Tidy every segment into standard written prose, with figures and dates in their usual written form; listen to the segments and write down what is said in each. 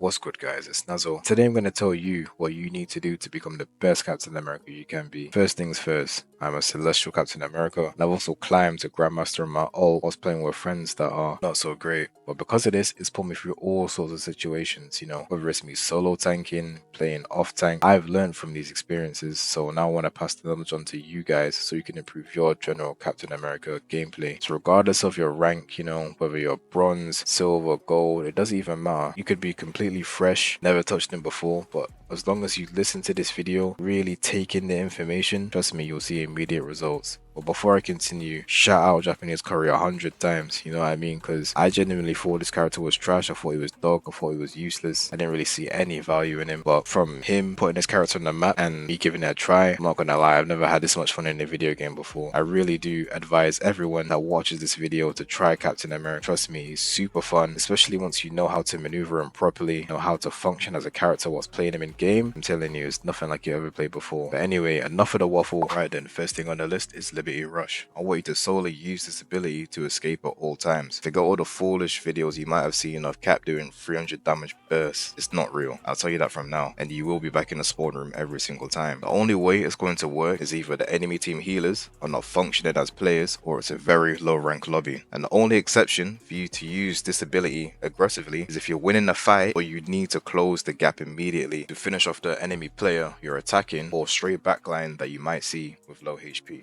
What's good, guys? It's Nuzzle. Today I'm going to tell you what you need to do to become the best Captain America you can be. First things first, I'm a Celestial Captain America, and I've also climbed to Grandmaster in my ult whilst playing with friends that are not so great. But because of this, it's put me through all sorts of situations, whether it's me solo tanking, playing off tank. I've learned from these experiences, so now I want to pass the knowledge on to you guys so you can improve your general Captain America gameplay. So regardless of your rank, whether you're bronze, silver, gold, it doesn't even matter. You could be completely fresh, never touched them before, but as long as you listen to this video, really take in the information, trust me, you'll see immediate results. But before I continue, shout out Japanese Curry 100 times, you know what I mean? Because I genuinely thought this character was trash. I thought he was dog. I thought he was useless. I didn't really see any value in him. But from him putting his character on the map and me giving it a try, I'm not gonna lie, I've never had this much fun in a video game before. I really do advise everyone that watches this video to try Captain America. Trust me, he's super fun, especially once you know how to maneuver him properly, know how to function as a character whilst playing him in game. I'm telling you, it's nothing like you ever played before. But anyway, enough of the waffle. Right then, first thing on the list is Liberty Rush. I want you to solely use this ability to escape at all times. Forget all the foolish videos you might have seen of Cap doing 300 damage bursts. It's not real. I'll tell you that from now. And you will be back in the spawn room every single time. The only way it's going to work is either the enemy team healers are not functioning as players, or it's a very low rank lobby. And the only exception for you to use this ability aggressively is if you're winning a fight or you need to close the gap immediately to finish off the enemy player you're attacking, or straight backline that you might see with low HP.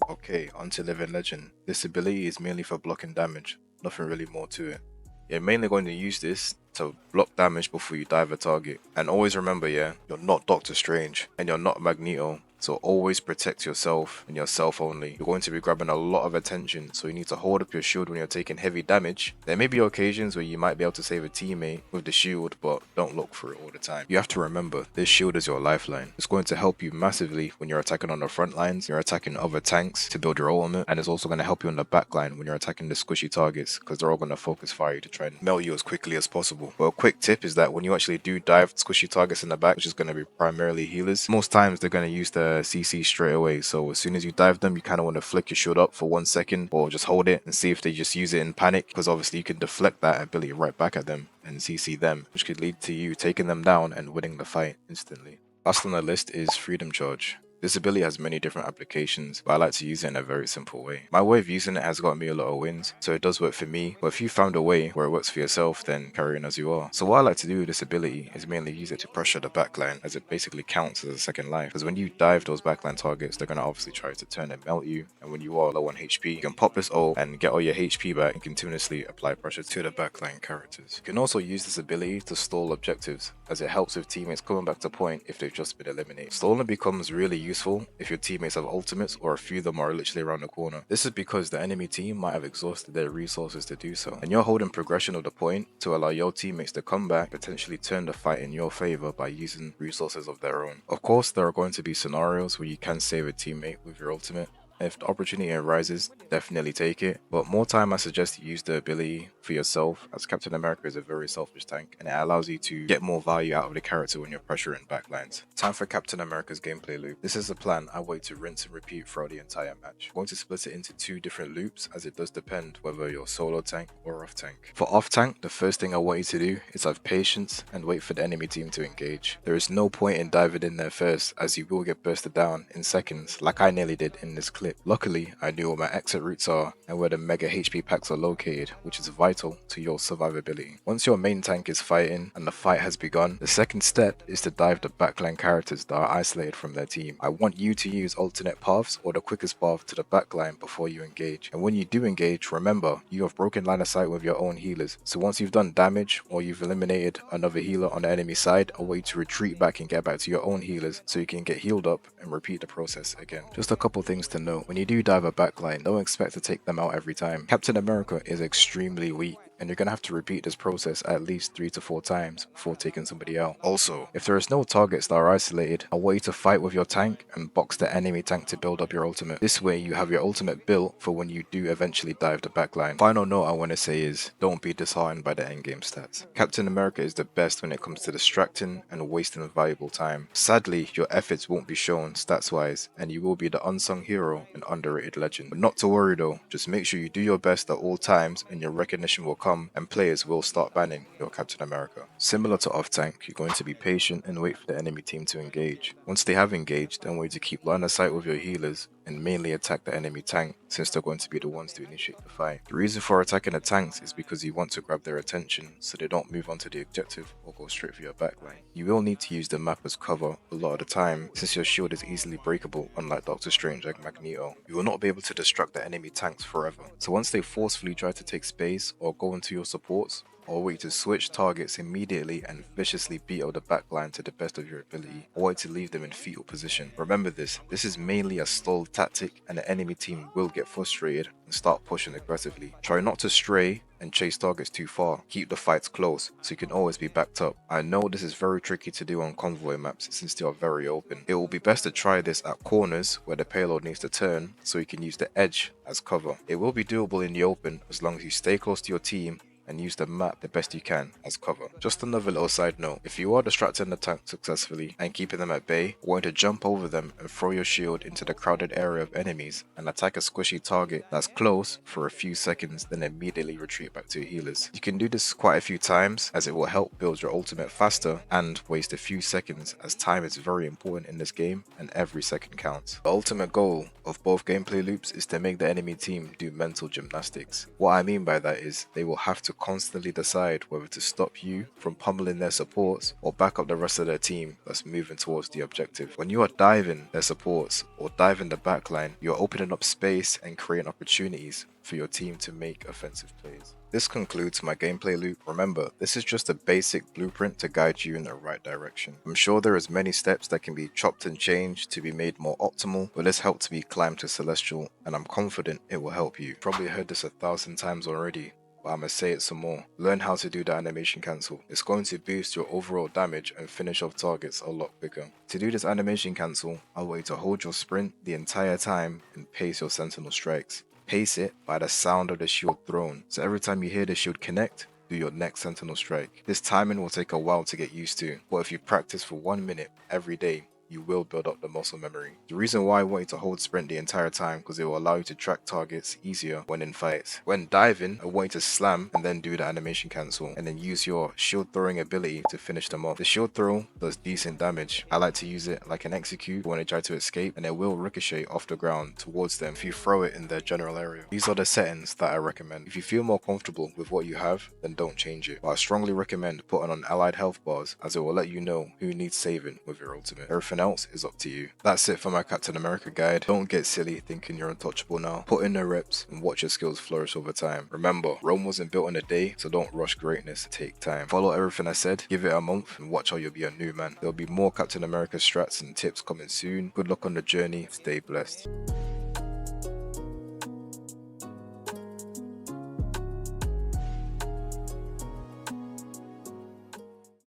Okay, onto Living Legend. This ability is mainly for blocking damage, nothing really more to it. You're mainly going to use this to block damage before you dive a target. And always remember, you're not Doctor Strange and you're not Magneto. So always protect yourself and yourself only. You're going to be grabbing a lot of attention, so you need to hold up your shield when you're taking heavy damage. There may be occasions where you might be able to save a teammate with the shield, but don't look for it all the time. You have to remember, this shield is your lifeline. It's going to help you massively when you're attacking on the front lines, you're attacking other tanks to build your ultimate, and it's also going to help you on the back line when you're attacking the squishy targets, because they're all going to focus fire you to try and melt you as quickly as possible. But a quick tip is that when you actually do dive squishy targets in the back, which is going to be primarily healers, most times they're going to use the CC straight away. So as soon as you dive them, you kind of want to flick your shield up for 1 second or just hold it and see if they just use it in panic, because obviously you can deflect that ability right back at them and CC them, which could lead to you taking them down and winning the fight instantly. Last on the list is Freedom Charge. This ability has many different applications, but I like to use it in a very simple way. My way of using it has got me a lot of wins, so it does work for me, but if you found a way where it works for yourself, then carry on as you are. So what I like to do with this ability is mainly use it to pressure the backline, as it basically counts as a second life. Because when you dive those backline targets, they're going to obviously try to turn and melt you, and when you are low on HP, you can pop this ult and get all your HP back and continuously apply pressure to the backline characters. You can also use this ability to stall objectives, as it helps with teammates coming back to point if they've just been eliminated. Stalling becomes really useful if your teammates have ultimates or a few of them are literally around the corner. This is because the enemy team might have exhausted their resources to do so, and you're holding progression of the point to allow your teammates to come back, potentially turn the fight in your favor by using resources of their own. Of course, there are going to be scenarios where you can save a teammate with your ultimate. If the opportunity arises, definitely take it, but more time I suggest you use the ability for yourself, as Captain America is a very selfish tank and it allows you to get more value out of the character when you're pressuring backlines. Time for Captain America's gameplay loop. This is a plan I want to rinse and repeat throughout the entire match. I'm going to split it into 2 different loops, as it does depend whether you're solo tank or off tank. For off tank, the first thing I want you to do is have patience and wait for the enemy team to engage. There is no point in diving in there first, as you will get bursted down in seconds like I nearly did in this clip. Luckily, I knew where my exit routes are and where the mega HP packs are located, which is vital to your survivability. Once your main tank is fighting and the fight has begun, the second step is to dive the backline characters that are isolated from their team. I want you to use alternate paths or the quickest path to the backline before you engage. And when you do engage, remember, you have broken line of sight with your own healers. So once you've done damage or you've eliminated another healer on the enemy side, I want you to retreat back and get back to your own healers so you can get healed up and repeat the process again. Just a couple things to note. When you do dive a backline, don't expect to take them out every time. Captain America is extremely weak, and you're going to have to repeat this process at least 3 to 4 times before taking somebody out. Also, if there is no targets that are isolated, I want you to fight with your tank and box the enemy tank to build up your ultimate. This way you have your ultimate built for when you do eventually dive the backline. Final note I want to say is, don't be disheartened by the endgame stats. Captain America is the best when it comes to distracting and wasting valuable time. Sadly, your efforts won't be shown stats wise, and you will be the unsung hero and underrated legend. But not to worry though, just make sure you do your best at all times and your recognition will come come and players will start banning your Captain America. Similar to off-tank, you're going to be patient and wait for the enemy team to engage. Once they have engaged, then wait to keep line of sight with your healers and mainly attack the enemy tank, since they're going to be the ones to initiate the fight. The reason for attacking the tanks is because you want to grab their attention so they don't move on to the objective or go straight for your backline. You will need to use the map as cover a lot of the time, since your shield is easily breakable, unlike Doctor Strange like Magneto. You will not be able to distract the enemy tanks forever, so once they forcefully try to take space or go into your supports, or wait to switch targets immediately and viciously beat out the backline to the best of your ability, or wait to leave them in fetal position. Remember this is mainly a stall tactic and the enemy team will get frustrated and start pushing aggressively. Try not to stray and chase targets too far. Keep the fights close so you can always be backed up. I know this is very tricky to do on convoy maps since they are very open. It will be best to try this at corners where the payload needs to turn so you can use the edge as cover. It will be doable in the open as long as you stay close to your team and use the map the best you can as cover. Just another little side note, if you are distracting the tank successfully and keeping them at bay, want to jump over them and throw your shield into the crowded area of enemies and attack a squishy target that's close for a few seconds, then immediately retreat back to your healers. You can do this quite a few times as it will help build your ultimate faster and waste a few seconds, as time is very important in this game and every second counts. The ultimate goal of both gameplay loops is to make the enemy team do mental gymnastics. What I mean by that is they will have to constantly decide whether to stop you from pummeling their supports or back up the rest of their team that's moving towards the objective. When you are diving their supports or diving the backline, you're opening up space and creating opportunities for your team to make offensive plays. This concludes my gameplay loop. Remember, this is just a basic blueprint to guide you in the right direction. I'm sure there is many steps that can be chopped and changed to be made more optimal, but this helped me climb to Celestial and I'm confident it will help you. Probably heard this 1,000 times already, but I'ma say it some more. Learn how to do the animation cancel. It's going to boost your overall damage and finish off targets a lot quicker. To do this animation cancel, I want you to hold your sprint the entire time and pace your sentinel strikes. Pace it by the sound of the shield thrown, so every time you hear the shield connect, do your next sentinel strike. This timing will take a while to get used to, but if you practice for 1 minute every day, you will build up the muscle memory. The reason why I want you to hold sprint the entire time because it will allow you to track targets easier when in fights. When diving, I want you to slam and then do the animation cancel and then use your shield throwing ability to finish them off. The shield throw does decent damage. I like to use it like an execute when they try to escape, and it will ricochet off the ground towards them if you throw it in their general area. These are the settings that I recommend. If you feel more comfortable with what you have, then don't change it. But I strongly recommend putting on allied health bars, as it will let you know who needs saving with your ultimate. Everything else is up to you. That's it for my Captain America guide. Don't get silly thinking you're untouchable now. Put in the reps and watch your skills flourish over time. Remember, Rome wasn't built in a day, so don't rush greatness. Take time. Follow everything I said, give it a month, and watch how you'll be a new man. There'll be more Captain America strats and tips coming soon. Good luck on the journey. Stay blessed.